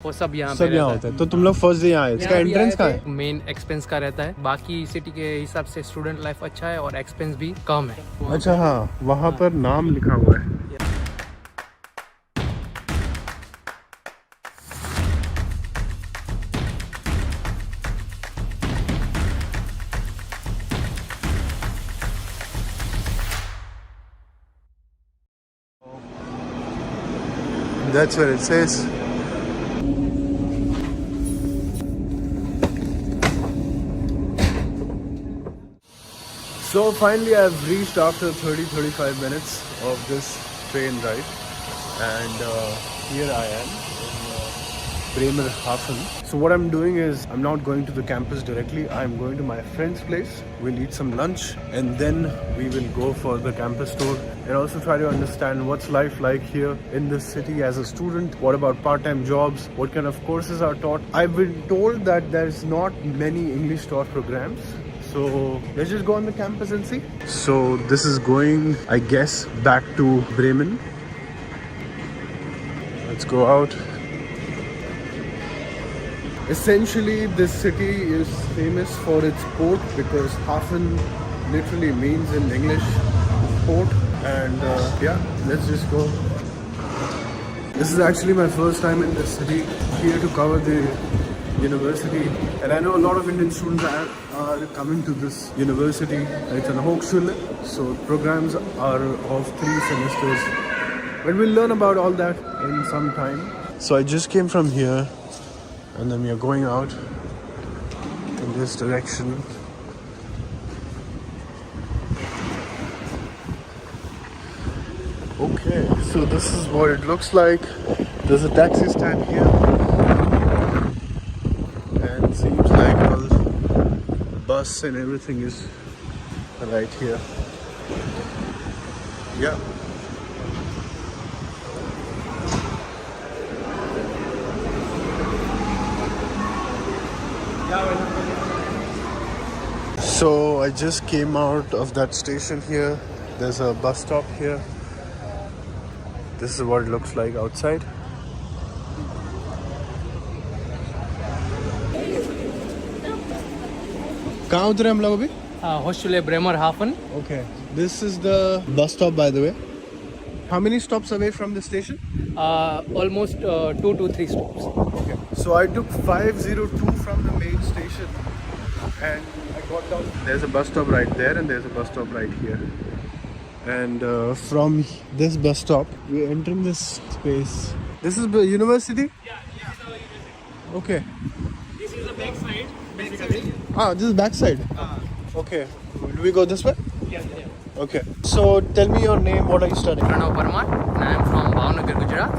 वो सब यहाँ सब यहाँ होता है। तो तुम लोग फर्स्ट डे यहाँ आए, इसका एंट्रेंस कहाँ है? मेन एक्सपेंस का रहता है, बाकी सिटी के हिसाब से स्टूडेंट लाइफ अच्छा है और एक्सपेंस भी कम है। अच्छा हाँ, वहाँ पर नाम लिखा हुआ है। That's what it says. So finally I've reached after 30-35 minutes of this train ride, and here I am in Bremerhaven. So what I'm doing is I'm not going to the campus directly. I'm going to my friend's place. We'll eat some lunch and then we will go for the campus tour and also try to understand what's life like here in this city as a student. What about part-time jobs? What kind of courses are taught? I've been told that there's not many English taught programs. So let's just go on the campus and see. So this is going, I guess, back to Bremen. Let's go out. Essentially, this city is famous for its port because Hafen literally means in English port. And yeah, let's just go. This is actually my first time in this city, here to cover the university. And I know a lot of Indian students are coming to this university. It's an Hochschule, so programs are of 3 semesters. But we'll learn about all that in some time. So I just came from here, and then we are going out in this direction. Okay, so this is what it looks like. There's a taxi stand here, and seems like all the bus and everything is right here. Yeah. So I just came out of that station here. There's a bus stop here. This is what it looks like outside. कहाँ उतरे हम लोग अभी? Hochschule Bremerhaven. Okay. This is the bus stop, by the way. How many stops away from the station? Almost 2 to 3 stops. Okay. So I took 502 from the main station, and I got down. There's a bus stop right there, and there's a bus stop right here. And from this bus stop, we're entering this space. This is the university? Yeah, this is our university. Okay. This is the back side, basically. Ah, this is backside. Okay. Do we go this way? Yeah. Okay. So tell me your name. What are you studying? Pranav Parmar, and I am from Bhavnagar, Gujarat,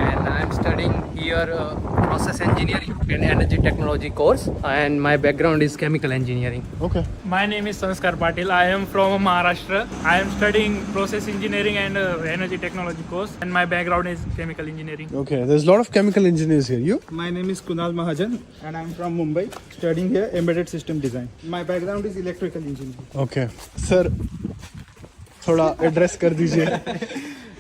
and I am studying here process engineering and energy technology course, and my background is chemical engineering. Okay. My name is Sanskar Patil. I am from Maharashtra. I am studying process engineering and energy technology course, and my background is chemical engineering. Okay. There's a lot of chemical engineers here. You? My name is Kunal Mahajan and I am from Mumbai, studying here embedded system design. My background is electrical engineering. Okay. Sir, थोड़ा address कर दीजिए.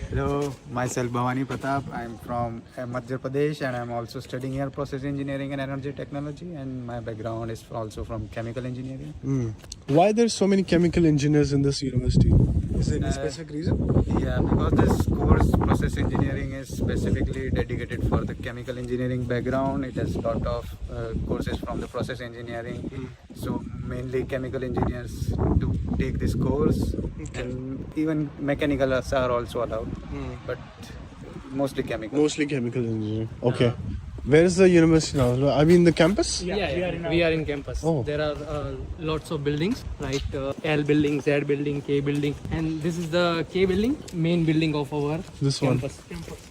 Hello, myself Bhavani Pratap. I am from Madhya Pradesh and I am also studying here process engineering and energy technology, and my background is also from chemical engineering. Why there's so many chemical engineers in this university? Is there any specific reason? Yeah, because this course process engineering is specifically dedicated for the chemical engineering background. It has a lot of courses from the process engineering. So mainly chemical engineers to take this course, and even mechanicals are also allowed, but mostly chemical. Mostly chemical engineering. Okay. Where is the university now? I mean the campus? We are in campus. Oh. There are lots of buildings, right? L building, Z building, K building, and this is the K building, main building of our This one. campus.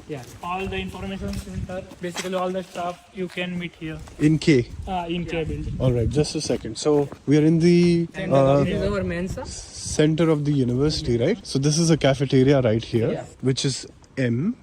Yeah. All the information center, basically all the stuff you can meet here In K. in K building. Alright, just a second. So we are in the This is our Mensa. center of the university, right? So this is a cafeteria right here, Yeah. which is M.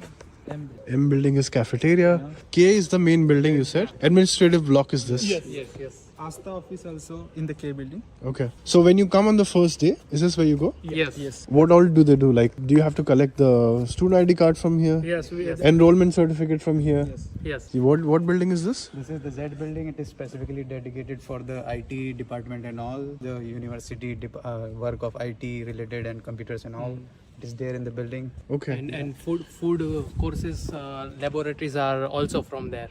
M building is cafeteria. K is the main building, you said. Administrative block is this. Yes. Yes. Asta office also in the K building. Okay. So when you come on the first day, is this where you go? Yes. What all do they do? Like, do you have to collect the student ID card from here? Yes, we Enrollment certificate from here? Yes. What building is this? This is the Z building. It is specifically dedicated for the IT department and all the university work of IT related and computers and all. It is there in the building. Okay. And food courses, laboratories are also from there.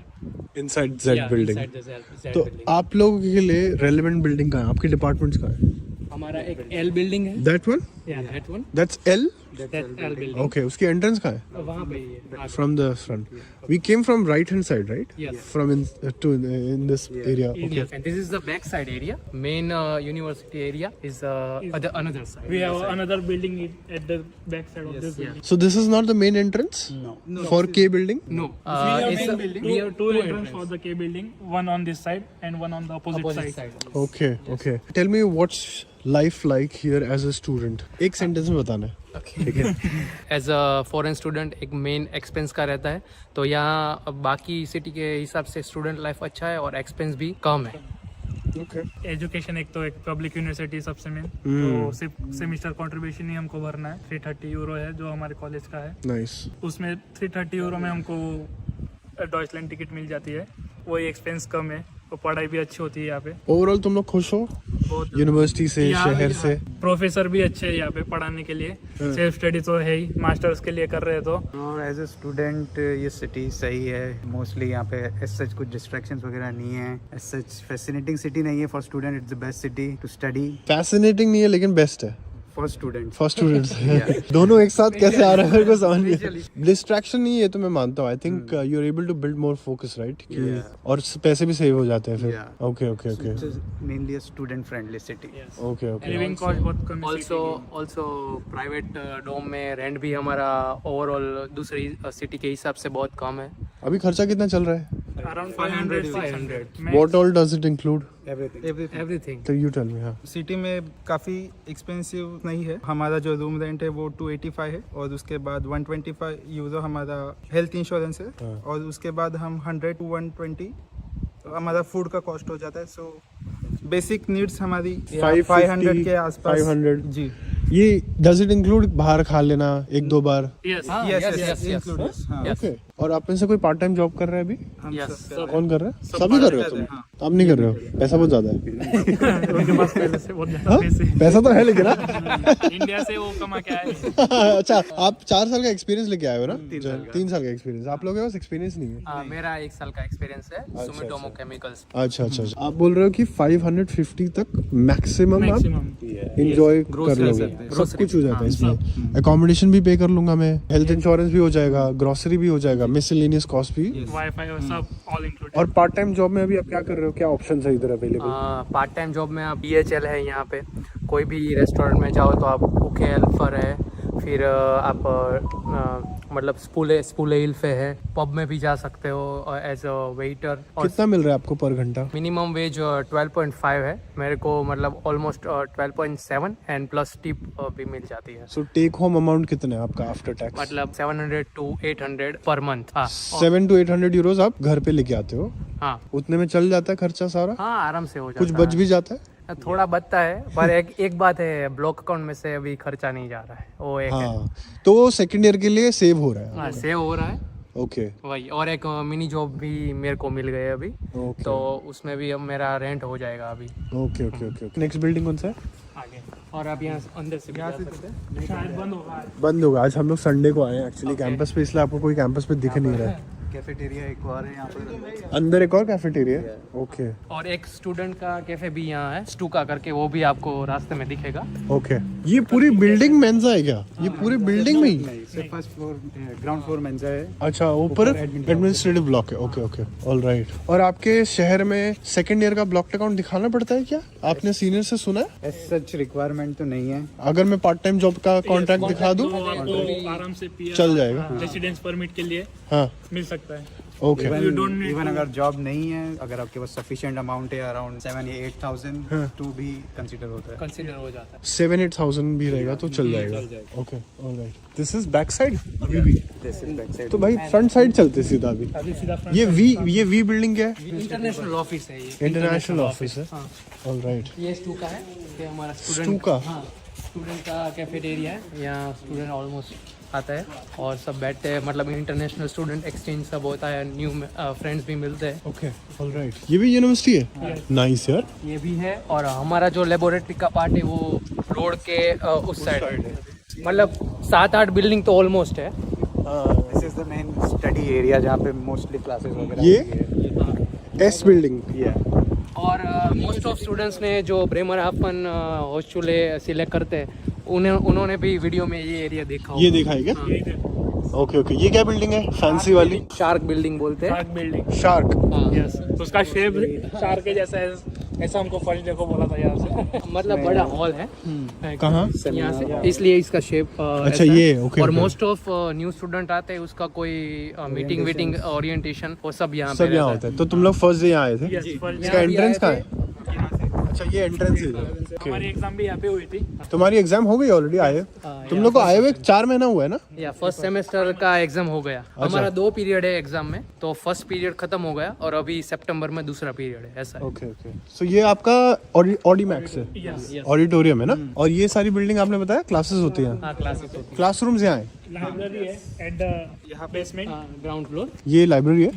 Inside Z building. Inside the Z तो building. आप लोगों के लिए relevant building कहाँ है? आपके departments कहाँ है? हमारा एक L building है. That one? Yeah, that one. That's L? That L building. Okay. उसकी entrance कहाँ है? वहाँ पे ही है. From the front. We came from right hand side, right? Yes. From in this area. Okay. Yes. And this is the back side area. Main university area is another side. we have another building at the back side of this building. So this is not the main entrance? No. For K building? No. We have two entrances for the K building, one on this side and one on the opposite side. Okay. Okay. Tell me what's life like here as a student? एक sentence में बताना है. ठीक है. As a foreign student एक main expense का रहता है, तो यहाँ बाकी सिटी के हिसाब से स्टूडेंट लाइफ अच्छा है और एक्सपेंस भी कम है. Okay. एजुकेशन एक तो एक पब्लिक यूनिवर्सिटी सबसे मेन, तो सिर्फ सेमिस्टर कंट्रीब्यूशन ही हमको भरना है. 330 यूरो है जो हमारे कॉलेज का है. Nice. उसमें 330 यूरो में हमको डॉइचलैंड टिकट मिल जाती है. वही एक्सपेंस कम है और पढ़ाई भी अच्छी होती है यहाँ पे. ओवरऑल तुम लोग खुश हो बहुत यूनिवर्सिटी से, शहर से? प्रोफेसर भी अच्छे हैं यहाँ पे पढ़ाने के लिए. सेल्फ स्टडी तो है ही, मास्टर्स के लिए कर रहे हैं तो. और एज ए स्टूडेंट ये सिटी सही है. मोस्टली यहाँ पे एज सच कुछ डिस्ट्रैक्शंस वगैरह नहीं है. एज सच फैसिनेटिंग सिटी नहीं है. For student it's the best city to study. Fascinating नहीं है लेकिन बेस्ट है फॉर स्टूडेंट. For students. दोनों एक साथ कैसे आ रहा है मेरे को समझ नहीं. डिस्ट्रैक्शन नहीं है तो मैं मानता हूँ. I think you are able to build more focus, right? और पैसे भी सेव हो जाते हैं फिर. Okay okay okay. Mainly student friendly city. Okay okay. Living cost बहुत कम है. ऑल्सो प्राइवेट डोम में रेंट भी हमारा ओवरऑल दूसरी सिटी के हिसाब से बहुत कम है. अभी खर्चा कितना चल रहा है? Around 500. What all does it include? Everything. So you tell me. हाँ. सिटी में काफ़ी एक्सपेंसिव नहीं है. हमारा जो रूम रेंट है वो 285 है और उसके बाद 125 यूरो हमारा हेल्थ इंश्योरेंस है और उसके बाद हम 100 to 120 हमारा फूड का कॉस्ट हो जाता है. सो बेसिक नीड्स हमारी 500 के आसपास. 500. जी. ये does it include बाहर खा लेना एक दो बार? Yes. Yes, include. हाँ. Okay. और आप में से कोई पार्ट टाइम जॉब कर रहा है अभी? हम Yes. सब कर रहे कौन कर रहा है? सभी कर रहे हो तुम? हाँ. आप नहीं कर रहे हो? पैसा बहुत ज्यादा है. उनके पास पहले से बहुत ज्यादा हाँ? पैसे. पैसा तो है लेकिन ना. इंडिया से वो कमा के आए. अच्छा, आप 4 साल का एक्सपीरियंस लेके आए हो ना? 3 साल का एक्सपीरियंस. आप लोगों के पास एक्सपीरियंस नहीं है? मेरा 1 साल का एक्सपीरियंस है सुमिटोमो केमिकल्स. अच्छा अच्छा. आप बोल रहे हो कि 550 तक मैक्सिमम आप एंजॉय कर लोगे. सब कुछ हो जाता है इसमें. अकोमोडेशन भी पे कर लूंगा मैं, हेल्थ इंश्योरेंस भी हो जाएगा, ग्रोसरी भी हो जाएगा, मिसलेनियस कॉस्ट भी. वाईफाई और सब ऑल इंक्लूडेड. और पार्ट टाइम जॉब में अभी आप क्या कर रहे हो? क्या ऑप्शन है इधर अवेलेबल? पार्ट टाइम जॉब में आप DHL है यहाँ पे. कोई भी रेस्टोरेंट में जाओ तो आप कुक है, हेल्पर है, फिर आप मतलब स्पूले हिल्फे है. पब में भी जा सकते हो एज अ वेटर. और कितना मिल रहा है आपको पर घंटा? मिनिमम वेज 12.5 है मेरे को, मतलब ऑलमोस्ट 12.7 एंड प्लस टिप भी मिल जाती है. सो टेक होम अमाउंट कितना है आपका आफ्टर टैक्स? मतलब 700 to 800 per month. 700 to 800 euros आप घर पे लेके आते हो? हाँ उतने में चल जाता है खर्चा सारा? हाँ आराम से हो जाता कुछ बच भी जाता है? थोड़ा बचता है, पर एक बात है, ब्लॉक अकाउंट में से अभी खर्चा नहीं जा रहा है. वो एक है. हाँ, तो वो सेकंड ईयर के लिए सेव हो रहा है. हाँ सेव हो रहा है. ओके. वही. और एक मिनी जॉब भी मेरे को मिल गए अभी. ओके. तो उसमें भी अब मेरा रेंट हो जाएगा अभी. Okay okay okay. Next building कौन सा है? आगे. और आप यहाँ अंदर से भी जा सकते हैं. शायद बंद होगा. बंद होगा. आज हम लोग संडे को आए हैं एक्चुअली कैंपस पे, इसलिए आपको कोई कैंपस पे दिख नहीं रहा है. कैफेटेरिया एक और है यहाँ पर. अंदर एक और कैफेटेरिया है. ओके और एक स्टूडेंट का कैफे भी यहाँ है, स्टूका करके, वो भी आपको रास्ते में दिखेगा. ओके. ये पूरी बिल्डिंग मेंजा है क्या? ये पूरी बिल्डिंग में ही? नहीं, फर्स्ट फ्लोर ग्राउंड फ्लोर मेंजा है. अच्छा, ऊपर एडमिनिस्ट्रेटिव ब्लॉक है. Okay okay. All right. और आपके शहर में सेकंड ईयर का ब्लॉक अकाउंट दिखाना पड़ता है क्या? आपने सीनियर से सुना है? एज सच रिक्वायरमेंट तो नहीं है. अगर मैं पार्ट टाइम जॉब का कॉन्ट्रैक्ट दिखा दूं तो आपको आराम से चल जाएगा? रेसिडेंस परमिट के लिए हाँ. मिल सकता है. Okay. You don't need even to- अगर जॉब नहीं है, अगर आपके पास सफिशिएंट अमाउंट है अराउंड 7 या 8,000 तो भी कंसीडर होता है. कंसिडर हो जाता है. 7-8,000 भी रहेगा तो चल जाएगा. Okay, alright. This is back side अभी भी. This is back side. तो भाई फ्रंट साइड चलते सीधा अभी. अभी सीधा front ये side. वी बिल्डिंग क्या है? इंटरनेशनल ऑफिस है ये. इंटरनेशनल ऑफिस है. हाँ. ऑलराइट. ये स्टूका है. ये हमारा स्टूडेंट स्टूका? हाँ, स्टूडेंट का कैफेटेरिया है. यहाँ स्टूडेंट ऑलमोस्ट आता है और सब बैठते हैं. मतलब इंटरनेशनल स्टूडेंट एक्सचेंज सब होता है. न्यू फ्रेंड्स भी मिलते हैं. Okay, alright. ये भी यूनिवर्सिटी है. नाइस यार. ये भी है. और हमारा जो लेबोरेटरी का पार्ट है वो रोड के उस साइड है. मतलब 7-8 बिल्डिंग तो ऑलमोस्ट है. This is the main study area जहाँ पे मोस्टली क्लासेस वगैरह ये? होती है. S building. और मोस्ट ऑफ स्टूडेंट्स ने जो ब्रेमरहाफन हॉस्टले सिलेक्ट करते हैं उन्होंने भी वीडियो में ये एरिया देखा ये देखा है क्या? Okay okay. ये क्या बिल्डिंग है? फैंसी वाली? शार्क बिल्डिंग बोलते हैं. Shark building. शार्क. यस. तो उसका शेप शार्क के जैसा है. ऐसा हमको फर्स्ट डे को बोला था यहाँ से. मतलब बड़ा हॉल है कहाँ? यहाँ से, इसलिए इसका शेप अच्छा ये. ओके. और मोस्ट ऑफ न्यू स्टूडेंट आते हैं. उसका कोई मीटिंग वीटिंग ओरिएंटेशन वो सब यहाँ सब यहाँ होता है. तो तुम लोग फर्स्ट डे यहाँ आए थे? Yes, first इसका day एंट्रेंस कहाँ है? यहाँ से. अच्छा ये एंट्रेंस है. हमारी एग्जाम भी यहाँ पे हुई थी. तुम्हारी एग्जाम हो गई ऑलरेडी? आए तुम लोग को आए हुए 4 महीना हुआ है ना? या फर्स्ट सेमेस्टर का एग्जाम हो गया. हमारा 2 पीरियड है एग्जाम में. तो फर्स्ट पीरियड खत्म हो गया और अभी सितंबर में दूसरा पीरियड है. ऐसा है. Okay okay. सो ये आपका ऑडिमैक्स है. यस. ऑडिटोरियम है ना? और ये सारी बिल्डिंग आपने बताया क्लासेस होती हैं. हाँ, क्लासेस होती क्लासरूम्स यहाँ है. लाइब्रेरी है एट द यहाँ बेसमेंट. है. Ground floor. ये लाइब्रेरी है.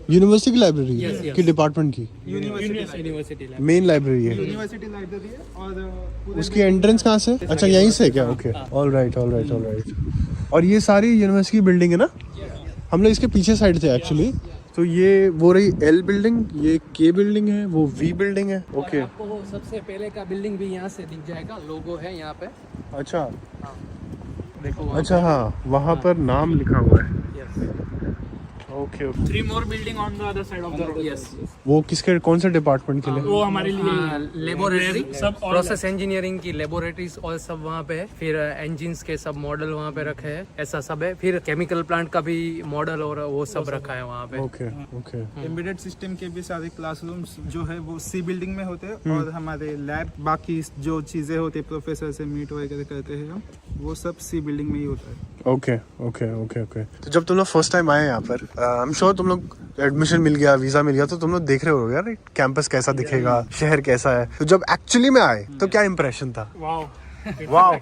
यूनिवर्सिटी की लाइब्रेरी Yes, है yes. कि डिपार्टमेंट की? University lab. मेन लाइब्रेरी है. यूनिवर्सिटी लाइब्रेरी है और उसकी एंट्रेंस कहाँ से? अच्छा यहीं से क्या? Okay, alright alright alright. और ये सारी यूनिवर्सिटी की बिल्डिंग है ना? हम लोग इसके पीछे साइड थे एक्चुअली. तो ये वो रही एल बिल्डिंग, ये के बिल्डिंग है, वो वी बिल्डिंग है. ओके. आपको वो सबसे पहले का बिल्डिंग भी यहाँ से दिख जाएगा. लोगो है यहाँ पे. अच्छा देखो वहाँ अच्छा. हाँ वहाँ पर नाम लिखा हुआ है. पे. Yes. Okay okay. 3 more building on the other side of the road. Yes. वो किसके कौन से डिपार्टमेंट के लिए? वो हमारे लिए लेबोरेटरी सब all प्रोसेस इंजीनियरिंग की लेबोरेटरीज और सब वहाँ पे है. फिर इंजिन्स के सब मॉडल वहाँ पे रखे हैं. ऐसा सब है. फिर केमिकल प्लांट का भी मॉडल और वो सब रखा है वहाँ पे. Okay okay. एम्बेडेड सिस्टम के भी सारे क्लासरूम्स जो है वो सी बिल्डिंग में होते हैं और हमारे लैब बाकी जो चीज़ें होती है प्रोफेसर से मीट वगैरह करते हैं हम, वो सब सी बिल्डिंग में ही होता है. Okay okay okay okay. तो जब तुम लोग फर्स्ट टाइम आए यहाँ पर, आई एम श्योर तुम लोग एडमिशन मिल गया, वीजा मिल गया, तो तुम लोग देख रहे हो यार कैंपस कैसा दिखेगा, शहर कैसा है. तो जब एक्चुअली में आए तो क्या इंप्रेशन था? Wow. Wow.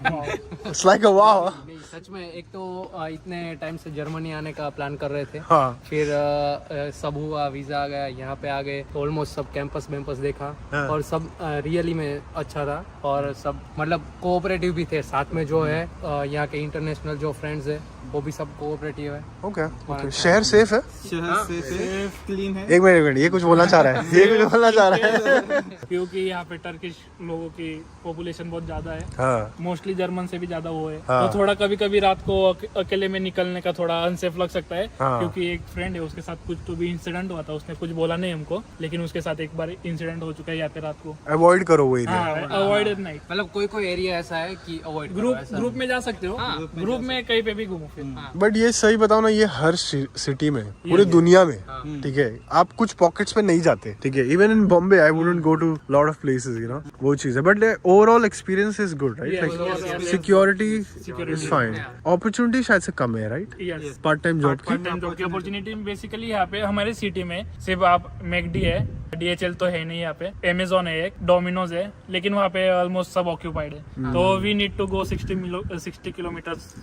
It's like a wow. नहीं, सच में. एक तो इतने टाइम से जर्मनी आने का प्लान कर रहे थे. हाँ. फिर सब हुआ, वीजा आ गया, यहाँ पे आ गए तो ऑलमोस्ट सब कैंपस वेम्पस देखा. हाँ. और सब रियली में अच्छा था. और सब मतलब कोऑपरेटिव भी थे साथ में. जो है यहाँ के इंटरनेशनल जो फ्रेंड्स है वो भी सब कोऑपरेटिव है. Okay okay. शहर सेफ है? शहर से क्लीन है. एक मिनट ये कुछ बोलना चाह रहा है. ये कुछ बोलना चाह रहा है. क्योंकि यहाँ पे टर्किश लोगों की पॉपुलेशन बहुत ज्यादा है. हाँ. मोस्टली जर्मन से भी ज्यादा वो है. हाँ. तो थोड़ा कभी कभी रात को अकेले में निकलने का थोड़ा अनसेफ लग सकता है. हाँ. क्योंकि एक फ्रेंड है उसके साथ कुछ तो भी इंसिडेंट हुआ था. उसने कुछ बोला नहीं हमको, लेकिन उसके साथ एक बार इंसिडेंट हो चुका है यहाँ पे रात को. अवॉइड करो वो एरिया. हाँ, अवॉइड एट नाइट. मतलब कोई एरिया ऐसा है कि अवॉइड ग्रुप में जा सकते हो. ग्रुप में कहीं पे भी घूमो फिर. बट ये सही बताओ ना, ये हर सिटी में, पूरी दुनिया में, ठीक है, आप कुछ पॉकेट्स पे नहीं जाते. ठीक है, even in Bombay I wouldn't go to lot of places, you know, वो चीज है. But overall experience is good, right? Like security is fine. Opportunity शायद से कम है, right? Yes. Part time job part time job की अपॉर्चुनिटी बेसिकली यहाँ पे हमारे सिटी में सिर्फ आप मैकडी है, DHL तो है नहीं यहाँ पे, Amazon है, एक डोमिनोज है, लेकिन वहाँ पे ऑलमोस्ट सब ऑक्यूपाइड है. तो we need to go 60 kilometres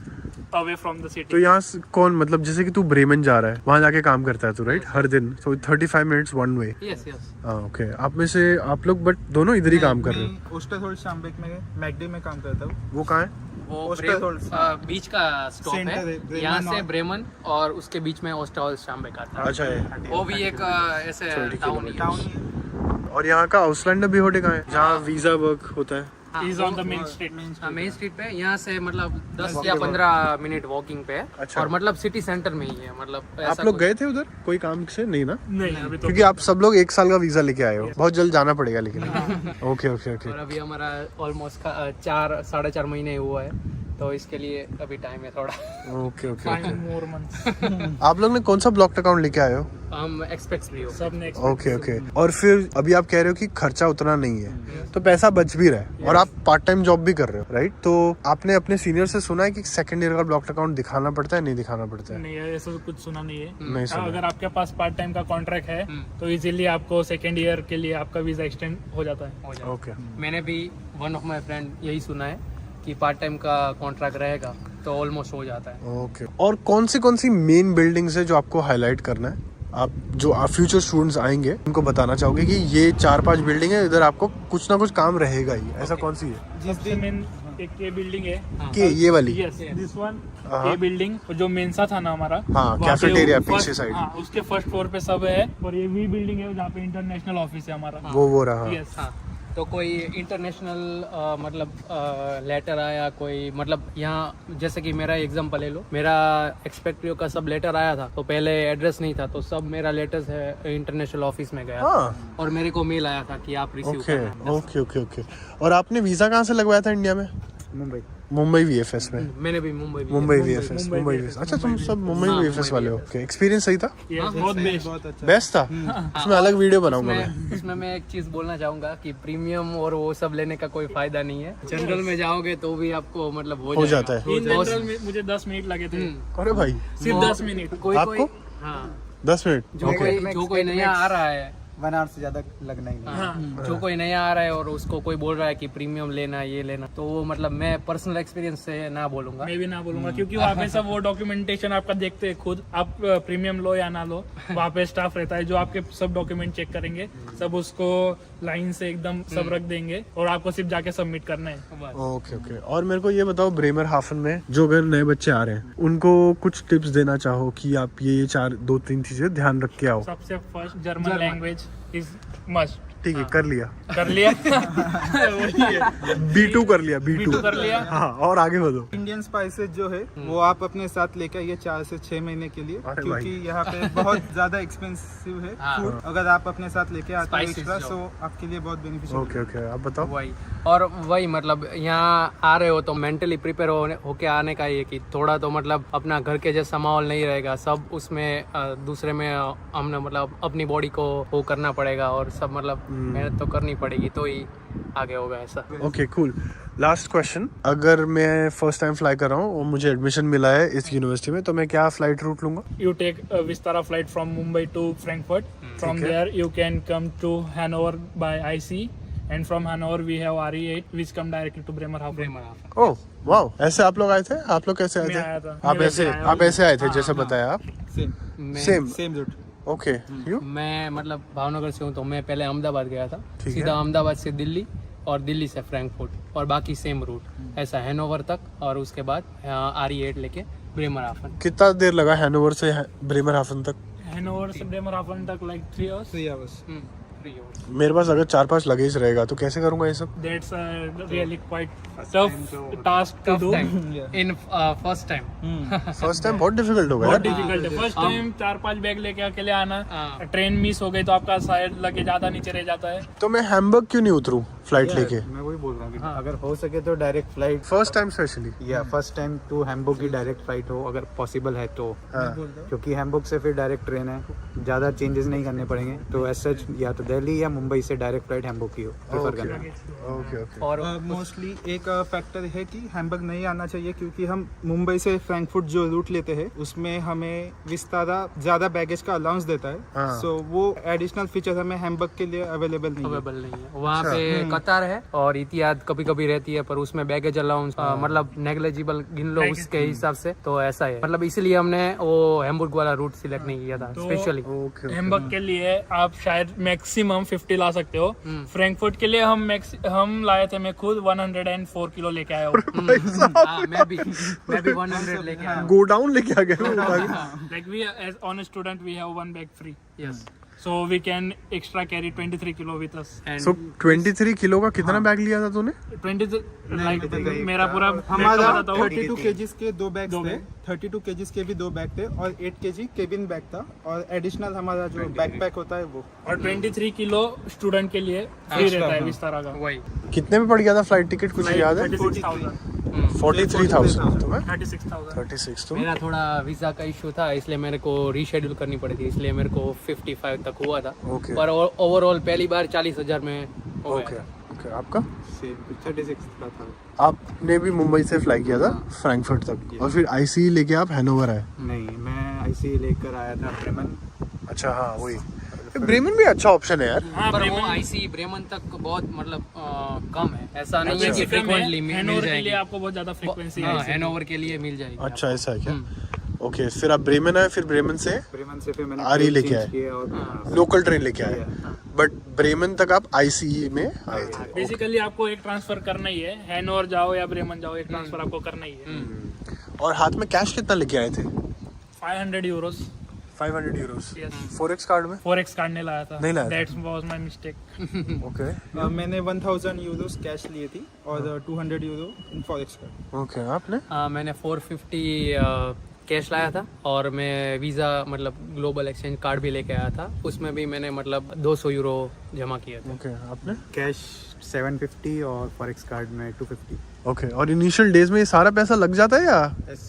away from the city. तो यहाँ कौन, मतलब जैसे कि तू ब्रेमेन जा रहा है, वहाँ जाके काम करता है तू, राइट? हर दिन. तो 35 minutes one way. Yes yes. हाँ ओके. आप में से आप लोग बट दोनों इधर ही काम कर रहे हो? ओस्टरहोल्ड शामबेक में मैकडी में काम करता हूँ. वो कहाँ है? वो ओस्टरहोल्ड बीच का स्टॉप सेंटर है, है. ब्रेमन यहाँ से और- ब्रेमन और उसके बीच में ओस्टरहोल्ड शामबेक आता है. अच्छा है. वो भी एक ऐसे टाउन ही है. और यहाँ का आउसलैंडर भी होटे कहाँ है, जहाँ वीजा वर्क होता है? Is on the main street. Main street पे. यहाँ से मतलब 10 या 15 मिनट वॉकिंग पे है. अच्छा. और मतलब सिटी सेंटर में ही है. मतलब ऐसा आप लोग कुछ- गए थे उधर कोई काम से? नहीं ना? नहीं अभी तो क्योंकि आप सब लोग 1 साल का वीजा लेके आए हो. बहुत जल्द जाना पड़ेगा लेकिन. Okay okay okay. और अभी हमारा ऑलमोस्ट 4 साढ़े 4 महीने हुआ है. तो इसके लिए अभी टाइम है थोड़ा। Okay okay 5 more months। आप लोग ने कौन सा ब्लॉक अकाउंट लेके आए हो? हम एक्सपेक्ट्स भी हो। सब ने ओके ओके। और फिर अभी आप कह रहे हो कि खर्चा उतना नहीं है, तो पैसा बच भी रहा है और आप पार्ट टाइम जॉब भी कर रहे हो, राइट? तो आपने अपने सीनियर से सुना है कि सेकंड ईयर का ब्लॉक अकाउंट दिखाना पड़ता है, नहीं दिखाना पड़ता है? नहीं है, ऐसा कुछ सुना नहीं है। नहीं सुना। अगर आपके पास पार्ट टाइम का कॉन्ट्रैक्ट है तो इजीली आपको सेकेंड ईयर के लिए आपका वीजा एक्सटेंड हो जाता है। ओके। मैंने भी वन ऑफ माय फ्रेंड यही सुना है कि पार्ट टाइम का कॉन्ट्रैक्ट रहेगा तो ऑलमोस्ट हो जाता है। ओके। और कौन सी मेन बिल्डिंग्स है जो आपको हाईलाइट करना है? आप जो फ्यूचर स्टूडेंट्स आएंगे उनको बताना चाहोगे कि ये 4-5 बिल्डिंग है, इधर आपको कुछ ना कुछ काम रहेगा ही, ऐसा कौन सी है? सबसे मेन एक ये बिल्डिंग है कि ये वाली? Yes this one. हाँ। ये बिल्डिंग जो मेंसा था ना हमारा, हाँ, वहाँ पे कैफेटेरिया वो पीछे first- साइड। हाँ, उसके फर्स्ट फ्लोर पे सब है। और ये भी बिल्डिंग है जहाँ पे इंटरनेशनल ऑफिस है हमारा। वो रहा। यस हाँ, तो कोई इंटरनेशनल मतलब लेटर आया कोई, मतलब यहाँ जैसे कि मेरा एग्जांपल ले लो, मेरा एक्सपेक्टिव का सब लेटर आया था तो पहले एड्रेस नहीं था, तो सब मेरा लेटर्स है इंटरनेशनल ऑफिस में गया हाँ। और मेरे को मेल आया था कि आप रिसीव ओके करना। Okay okay okay. और आपने वीजा कहाँ से लगवाया था इंडिया में? मुंबई वीएफएस में। मैंने भी मुंबई वीएफएस। मुंबई वीएफएस। अच्छा, तुम सब मुंबई वीएफएस वाले हो? ओके। एक्सपीरियंस सही था? बहुत बेस्ट। बहुत अच्छा। बेस्ट था? उसमें अलग वीडियो बनाऊंगा मैं। उसमें मैं एक चीज बोलना चाहूंगा कि प्रीमियम और वो सब लेने का कोई फायदा नहीं है। जनरल में जाओगे तो भी आपको मतलब हो जाता है। इन जनरल में मुझे 10 मिनट लगे थे, अरे भाई, सिर्फ 10 मिनट। कोई आपको? हाँ, 10 मिनट? जो कोई नया आ रहा है, 1 hour से ज्यादा लगना ही नहीं। हाँ, जो कोई नया आ रहा है और उसको कोई बोल रहा है कि प्रीमियम लेना ये लेना, तो वो मतलब मैं पर्सनल एक्सपीरियंस से ना बोलूंगा। मैं भी ना बोलूंगा क्योंकि वहाँ पे सब वो डॉक्यूमेंटेशन आपका देखते हैं खुद। आप प्रीमियम लो या ना लो, वहाँ पे स्टाफ रहता है जो आपके सब डॉक्यूमेंट चेक करेंगे, सब उसको लाइन से एकदम सब रख देंगे और आपको सिर्फ जाके सबमिट करना है। Okay okay. और मेरे को ये बताओ, ब्रेमर हाफन में जो अगर नए बच्चे आ रहे हैं उनको कुछ टिप्स देना चाहो कि आप ये 2-3 चीजें ध्यान रख के आओ। सबसे first German language is must. ठीक है, कर लिया। कर लिया। B2 कर लिया, B2 कर लिया। हाँ, और आगे बढ़ो। इंडियन स्पाइसेस जो है वो आप अपने साथ लेकर आइए 4 से 6 महीने के लिए, अरे क्योंकि भाई। यहाँ पे बहुत ज्यादा एक्सपेंसिव है हाँ। फूड। अगर आप अपने साथ लेके आते हो Spices एक्स्ट्रा, जो। तो आपके लिए बहुत बेनिफिशियल। ओके ओके, आप बताओ। वही और वही मतलब यहाँ आ रहे हो तो मेंटली प्रिपेयर होके आने का ये कि थोड़ा तो मतलब अपना घर के जैसा माहौल नहीं रहेगा सब, उसमें दूसरे में हमने मतलब अपनी बॉडी को वो करना पड़ेगा और सब मतलब मेहनत तो करनी पड़ेगी तो ही आगे होगा ऐसा। Okay cool. लास्ट क्वेश्चन, अगर मैं फर्स्ट टाइम फ्लाई कर रहा हूँ और मुझे एडमिशन मिला है इस यूनिवर्सिटी में, तो मैं क्या फ्लाइट रूट लूंगा? You take a Vistara flight from Mumbai to Frankfurt. From Okay. there you can come to Hanover by IC, and from Hanover we have RE8 which come directly to Bremerhaven. Oh wow, ऐसे आप लोग आए थे? आप लोग कैसे आए मैं आया थे? था। आप मैं ऐसे वैसे आया आप हूँ। ऐसे आए थे जैसे बताया आप? Same. Same route. Okay, you? मैं मतलब भावनगर से हूँ तो मैं पहले अहमदाबाद गया था, ठीक है। सीधा अहमदाबाद से दिल्ली और दिल्ली से फ्रैंकफर्ट और बाकी सेम रूट ऐसा हैनोवर तक और उसके बाद RE8 लेके ब्रेमरहाफन। कितना देर लगा हैनोवर से ब्रेमरहाफन तक? Hanover से Bremerhaven तक like 3 hours. 3 hours। 3 hours। मेरे पास अगर 4-5 लगेज रहेगा तो कैसे करूंगा ये सब? That's a really quite tough task to do. In first time first time बहुत डिफिकल्ट होगा बहुत यार। डिफिकल्ट है। फर्स्ट टाइम 4-5 बैग लेके अकेले आना, हाँ। ट्रेन मिस हो गई तो आपका शायद लगे ज्यादा नीचे रह जाता है। तो मैं हैम्बर्ग क्यों नहीं उतरूं फ्लाइट लेके? मैं वही बोल रहा हूँ कि अगर हो सके तो direct flight, first time specially. या फर्स्ट टाइम टू हैम्बुर्ग की डायरेक्ट फ्लाइट हो अगर पॉसिबल है तो, हाँ। क्योंकि हैम्बुर्ग से फिर डायरेक्ट ट्रेन है, ज़्यादा चेंजेस नहीं करने पड़ेंगे। तो एज सच या तो दिल्ली या मुंबई से डायरेक्ट फ्लाइट हैम्बुर्ग की हो प्रेफर करना। Okay okay. और मोस्टली एक फैक्टर है कि हैम्बर्ग नहीं आना चाहिए, क्योंकि हम मुंबई से फ्रैंकफर्ट जो रूट लेते हैं उसमें हमें विस्तारा ज्यादा बैगेज का अलाउंस देता है। हाँ। सो वो एडिशनल फीचर हमें हैम्बर्ग के लिए अवेलेबल नहीं है। अवेलेबल नहीं है वहाँ पे। कतार है और इतिहाद कभी कभी रहती है पर उसमें बैगेज अलाउंस मतलब नेग्लेजिबल गिन लो उसके हिसाब से, तो ऐसा है मतलब इसलिए हमने वो हैम्बुर्ग वाला रूट सिलेक्ट नहीं किया था तो स्पेशली। ओके हैम्बर्ग के लिए आप शायद मैक्सिमम 50 ला सकते हो। फ्रैंकफर्ट के लिए हम लाए थे, मैं खुद 104 किलो लेके आया हूँ। मैं भी 100 लेके आया। गो डाउन लेके आ गए। Like we as on a student we have one bag free, yes so we can extra carry 23 kilo with us. So 23 kilo का कितना बैग लिया था तूने? 23 like मेरा पूरा हमारा बताता हूँ। 32 केजीज के 2 बैग दो थे, बैग। 32 केजीज के भी 2 बैग थे और 8 केजी केबिन बैग था, और एडिशनल हमारा जो बैकपैक होता है वो। और 23 किलो स्टूडेंट के लिए फ्री रहता है विस्तारा का। वही कितने में पड़ गया था फ्लाइट टिकट, कुछ याद है? 36,000 43,000 तुम्हें 36,000 36 तुम मेरा थोड़ा वीज़ा का इशू था, इसलिए मेरे को रीशेड्यूल करनी पड़ी थी, इसलिए मेरे को 55 तक हुआ था। ओके पर ओवरऑल पहली बार 40,000 में हो ओके गया। ओके आपका सेम 36 का था। आपने भी मुंबई से फ्लाई किया था फ्रैंकफर्ट तक और फिर आईसी लेके आप हैनोवर आए। नहीं, मैं आईसी लेकर आया था ब्रेमन। अच्छा हाँ वही ब्रेमन भी अच्छा ऑप्शन है यार। हाँ, पर वो ब्रेमेन- आईसी ब्रेमन तक बहुत मतलब कम है, ऐसा नहीं है कि बेसिकली फ्रीक्वेंटली मिल हैनोवर के जाएगी। लिए आपको बहुत ज्यादा फ्रीक्वेंसी हाँ, है। हैनोवर के लिए मिल जाएगी। अच्छा ऐसा है क्या? हम्म। ओके फिर आप ब्रेमन आए, फिर ब्रेमन से ब्रेमन से फिर मैंने आरी ट्रेन लेके चेंज आए। किया और लोकल ट्रेन लेके आए, बट ब्रेमन तक आप आईसी में आए थे। बेसिकली आपको एक ट्रांसफर करना ही है, हैनोवर जाओ या ब्रेमन जाओ, एक ट्रांसफर आपको करना ही है। और हाथ में कैश कितना लेके आए थे? 500 Euros 500 Euros Yes. Forex card में। फॉरेक्स कार्ड नहीं लाया था। नहीं लाया था? That's was my mistake. Okay मैंने 1000 यूरोस कैश लिए थी और 200 यूरो इन फॉरेक्स का। ओके आपने मैंने 450 कैश लाया था और मैं वीज़ा मतलब ग्लोबल एक्सचेंज कार्ड भी लेके आया था, उसमें भी मैंने मतलब 200 यूरो जमा किए थे। ओके आपने कैश 750 और फॉरेक्स कार्ड में 250। ओके और इनिशियल डेज में ये सारा पैसा लग जाता है या?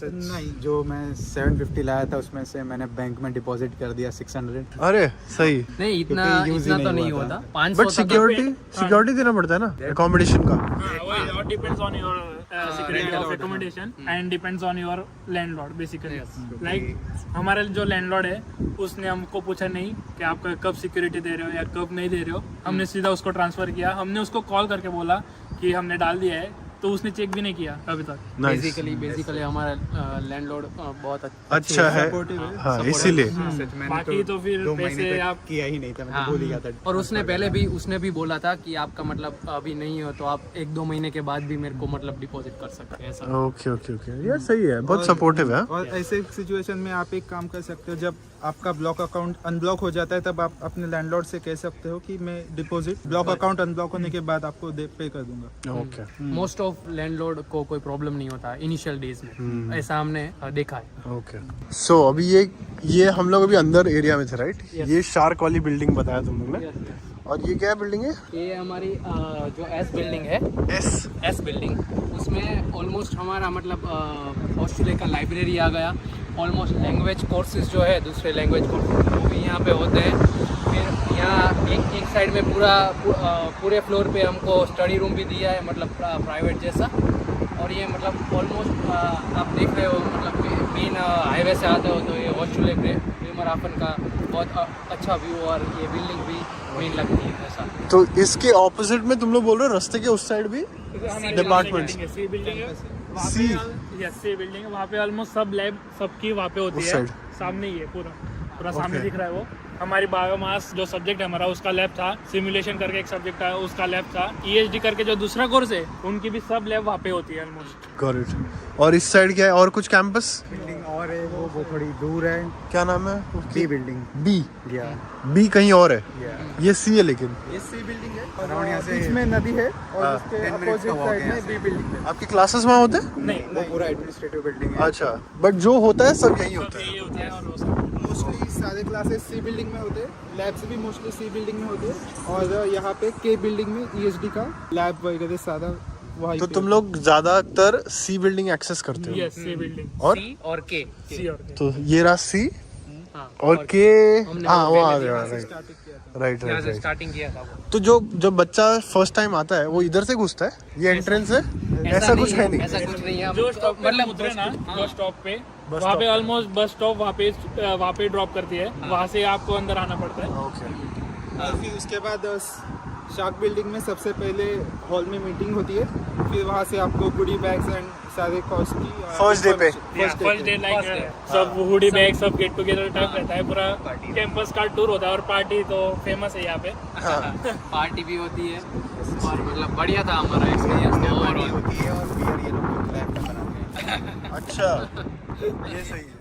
नहीं, जो मैं 750 लाया था उसमें से मैंने बैंक में डिपॉजिट कर दिया 600। अरे सही, नहीं इतना क्योंकि use ही इतना तो नहीं नहीं हुआ होता, था। 500 बट तक सिक्योरिटी देना पड़ता है ना अकोमोडेशन का। वही और depends on your security of accommodation and depends on your landlord basically. Like हमारा जो लैंडलॉर्ड है उसने हमको पूछा नहीं कि आप कब सिक्योरिटी दे रहे हो या कब नहीं दे रहे हो, हमने सीधा उसको ट्रांसफर किया। हमने उसको कॉल करके बोला कि हमने डाल दिया है, तो उसने चेक भी नहीं किया अभी तक। नाइस, बेसिकली हमारा लैंडलॉर्ड बहुत अच्छा है हाँ इसीलिए। बाकी तो फिर 2 पैसे महीने आप तक किया ही नहीं था, मैं हाँ। तो भूल ही गया था। और उसने भी बोला था कि आपका मतलब अभी नहीं हो तो आप 1-2 महीने के बाद भी मेरे को मतलब डिपॉजिट कर सकते हैं ऐसा। ओके ओके ओके यार सही है, बहुत सपोर्टिव है। और ऐसे सिचुएशन में आप एक काम कर सकते हो, जब आपका ब्लॉक अकाउंट अनब्लॉक हो जाता है तब आप अपने लैंडलॉर्ड से कह सकते हो कि मैं डिपॉजिट ब्लॉक अकाउंट अनब्लॉक होने के बाद आपको पे कर दूंगा। ओके मोस्ट ऑफ लैंडलॉर्ड को कोई प्रॉब्लम नहीं होता इनिशियल डेज में, ऐसा हमने देखा है। ओके सो अभी ये हम लोग अभी अंदर एरिया में थे राइट? ये शार्क वाली बिल्डिंग बताया तुम लोग ने, और ये क्या बिल्डिंग है? ये हमारी जो एस बिल्डिंग है, एस बिल्डिंग, उसमें ऑलमोस्ट हमारा मतलब ऑस्ट्रेलिया का लाइब्रेरी आ गया। ऑलमोस्ट लैंग्वेज कोर्सेज जो है, दूसरे लैंग्वेज कोर्सेज वो भी यहाँ पे होते हैं। फिर यहाँ एक साइड में पूरे फ्लोर पे हमको स्टडी रूम भी दिया है, मतलब प्राइवेट जैसा। और ये मतलब ऑलमोस्ट आप देख रहे हो मतलब मेन हाईवे से आते हो तो ये ऑस्ट्रेलिया ब्रेमरहाफन का बहुत अच्छा व्यू और ये बिल्डिंग भी मेन लगती है ऐसा। तो इसके ऑपोजिट में तुम लोग बोल रहे हो रास्ते के उस साइड भी डिपार्टमेंट्स? सी बिल्डिंग है वहाँ सी? पे, यस सी बिल्डिंग है वहाँ पे। ऑलमोस्ट सब लैब सबकी वहाँ पे होती उस है, side? सामने ही है पूरा सामने Okay. दिख रहा है वो। हमारी बायोमास जो सब्जेक्ट है हमारा उसका लैब था, सिमुलेशन करके एक सब्जेक्ट है उसका लैब था, EHD करके जो दूसरा कोर्स है उनकी भी सब लैब वहाँ पे होती है ऑलमोस्ट। Got it. और इस साइड क्या है, और कुछ कैंपस? बिल्डिंग और है, वो थोड़ी दूर है। क्या नाम है? B building. बी? या बी कहीं और है, ये सी है लेकिन। ये सी बिल्डिंग है Around यहाँ और से- बीच में नदी है और हाँ। उसके 10 minutes का अपोजिट walk है साइड यहाँ में से। बी बिल्डिंग है। आपकी क्लासेस वहाँ होते हैं? नहीं, वो पूरा एडमिनिस्ट्रेटिव बिल्डिंग है। अच्छा, बट जो होता है सब यही होता है। ये होता है और वो सब। मोस्टली सारे क्लासेस सी बिल्डिंग में होते हैं, लैब्स भी मोस्टली सी बिल्डिंग में होते हैं और यहाँ पे के बिल्डिंग में EHD का लैब वगैरह सारा वहीं तो पे तुम लोग ज्यादातर सी बिल्डिंग एक्सेस करते हो? यस सी बिल्डिंग, और सी और के। सी और तो ये रहा सी हाँ, और के। हमने हाँ वो वो आ पहले गया, यहाँ से राइट किया था। राइट यहाँ राइट से राइट। स्टार्टिंग किया था वो। तो जब बच्चा फर्स्ट टाइम आता है वो इधर से घुसता है, ये एंट्रेंस है? ऐसा कुछ है नहीं? ऐसा कुछ नहीं है। जो स्टॉप पे मतलब उतरे ना, जो स्टॉप पे बस वहाँ पे stop ऑलमोस्ट बस स्टॉप वहाँ पे ड्रॉप करती है, वहाँ से आपको अंदर आना पड़ता है। ओके और फिर उसके बाद शार्क बिल्डिंग में सबसे पहले हॉल में मीटिंग होती है, फिर वहाँ से आपको गुडी बैग्स एंड सारे कॉस्ट की First day पे? First day like First day. सब हुडी बैग सब गेट टुगेदर टाइप रहता है, पूरा कैंपस का टूर होता है। और पार्टी तो फेमस है यहाँ पे। पार्टी भी होती है और मतलब बढ़िया था हमारा एक्सपीरियंस तो। होती है और बियर ये लोग लैब में बनाते हैं। अच्छा ये सही है।